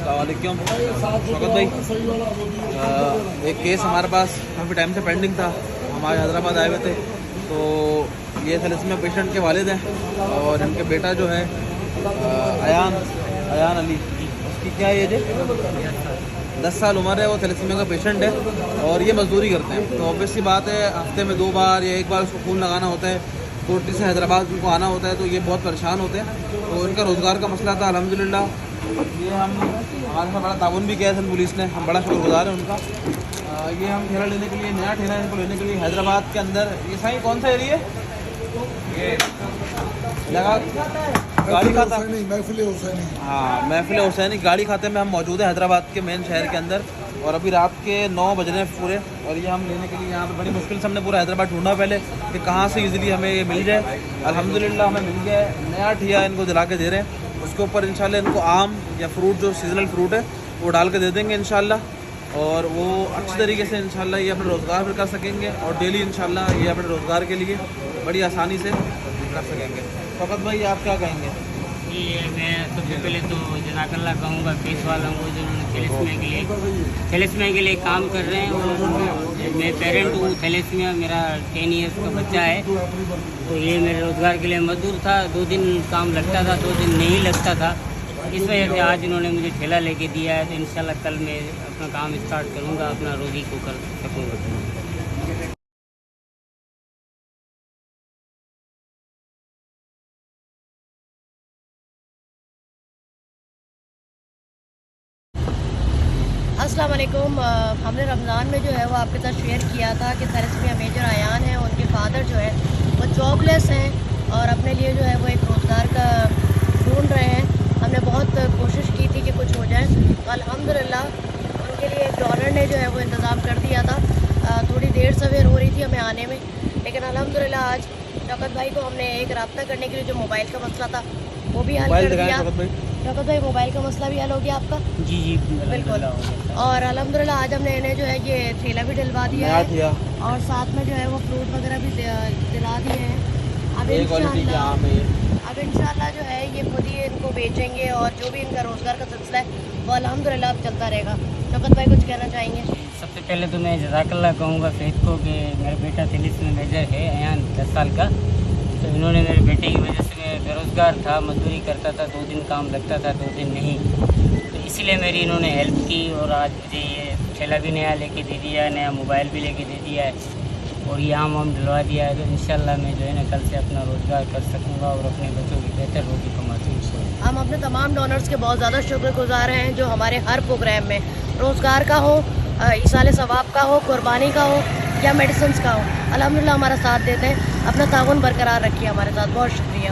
वालेकुम शौकत भाई। एक केस हमारे पास काफ़ी टाइम से पेंडिंग था। हमारे हैदराबाद आए हुए थे, तो ये थैलेसीमिया पेशेंट के वालिद हैं और इनके बेटा जो है अयान अली, उसकी क्या एज है? 10 साल उम्र है। वो थैलेसीमिया का पेशेंट है और ये मजदूरी करते हैं। तो ऑब्वियसली बात है, हफ्ते में 2 बार या 1 बार उसको खून लगाना होता है। कोटली से हैदराबाद उनको आना होता है, तो ये बहुत परेशान होते हैं। तो इनका रोज़गार का मसला था। अल्हम्दुलिल्लाह ये हमारे साथ बड़ा ताउन भी किया है पुलिस ने, हम बड़ा शुक्रगुजार हैं उनका। ये हम ठेला लेने के लिए, नया ठेला इनको लेने के लिए हैदराबाद के अंदर, ये साईं कौन सा एरिया ये लगा गाड़ी खाता महफिल हुसैनी। हाँ, महफिल हुसैनी गाड़ी खाते में हम मौजूद हैं हैदराबाद के मेन शहर के अंदर। और अभी रात के 9 बज रहे हैं पूरे, और ये हम लेने के लिए यहाँ पे बड़ी मुश्किल से हमने पूरा हैदराबाद ढूंढा पहले कि कहाँ से इजीली हमें ये मिल जाए। अल्हम्दुलिल्लाह हमें मिल गया है। नया ठिया इनको दिला के दे रहे हैं। उसके ऊपर इंशाल्लाह इनको आम या फ्रूट, जो सीजनल फ्रूट है, वो डाल के दे देंगे इंशाल्लाह। और वो अच्छी तरीके से इंशाल्लाह ये अपना रोज़गार भी कर सकेंगे और डेली इंशाल्लाह ये अपने रोज़गार के लिए बड़ी आसानी से कर सकेंगे। फ़कत भाई आप क्या कहेंगे? ये मैं सबसे पहले तो जज़ाकल्लाह कहूँगा केस वालों को, जिन्होंने थैलेसीमिया के लिए काम कर रहे हैं। और मैं पेरेंट हूँ, थैलेसीमिया मेरा 10 इयर्स का बच्चा है। तो ये मेरे रोज़गार के लिए मजदूर था। 2 दिन काम लगता था, 2 दिन नहीं लगता था। इस वजह से आज इन्होंने मुझे ठेला लेके दिया है। तो इंशाल्लाह कल मैं अपना काम स्टार्ट करूँगा, अपना रोज़ी को कर सकूँगा। अस्सलाम वालेकुम। हमने रमज़ान में जो है वो आपके साथ शेयर किया था कि थैलेसीमिया मेजर अयान है, उनके फादर जो है वो जॉबलेस हैं और अपने लिए जो है वो एक रोज़गार का ढूंढ रहे हैं। हमने बहुत कोशिश की थी कि कुछ हो जाए, तो अल्हम्दुलिल्लाह उनके लिए एक डॉनर ने जो है वो इंतज़ाम कर दिया था। थोड़ी देर सवेर हो रही थी हमें आने में, लेकिन अल्हम्दुलिल्लाह आज शौकत भाई को हमने एक रब्ता करने के लिए जो मोबाइल का मसला था वो भी हल कर दिया। शौकत भाई मोबाइल का मसला भी हल हो गया आपका? जी बिल्कुल। और अल्हम्दुलिल्लाह आज हमने इन्हें जो है ये ठेला भी डलवा दिया है और साथ में जो है वो फ्रूट वगैरह भी दिला दिए हैं। अब इंशाल्लाह जो है ये खुद ही इनको बेचेंगे और जो भी इनका रोज़गार का सिलसिला है वो अल्हम्दुलिल्लाह अब चलता रहेगा। शौकत भाई कुछ कहना चाहेंगे? सबसे पहले तो मैं जज़ाकल्लाह कहूँगा फैद को कि मेरा बेटा थैलेसीमिया मेजर है, अयान 10 साल का। तो इन्होंने मेरे बेटे की वजह से, मैं बेरोज़गार था, मजदूरी करता था, 2 दिन काम लगता था, 2 दिन नहीं। तो इसीलिए मेरी इन्होंने हेल्प की और आज मुझे ये ठेला भी नया लेके दे दिया है, नया मोबाइल भी लेके दे दिया है और ये आम डलवा दिया है। तो इंशाल्लाह मैं जो है ना कल से अपना रोज़गार कर सकूँगा और अपने बच्चों की बेहतर रोटी कमा सकूँगा। हम अपने तमाम डोनर्स के बहुत ज़्यादा शुक्रगुजार हैं जो हमारे हर प्रोग्राम में रोज़गार का हो, इसाले सवाब का हो, कुर्बानी का हो या मेडिसिन का हो, अल्हम्दुलिल्लाह हमारा साथ देते हैं। अपना ताउन बरकरार रखिए हमारे साथ। बहुत शुक्रिया।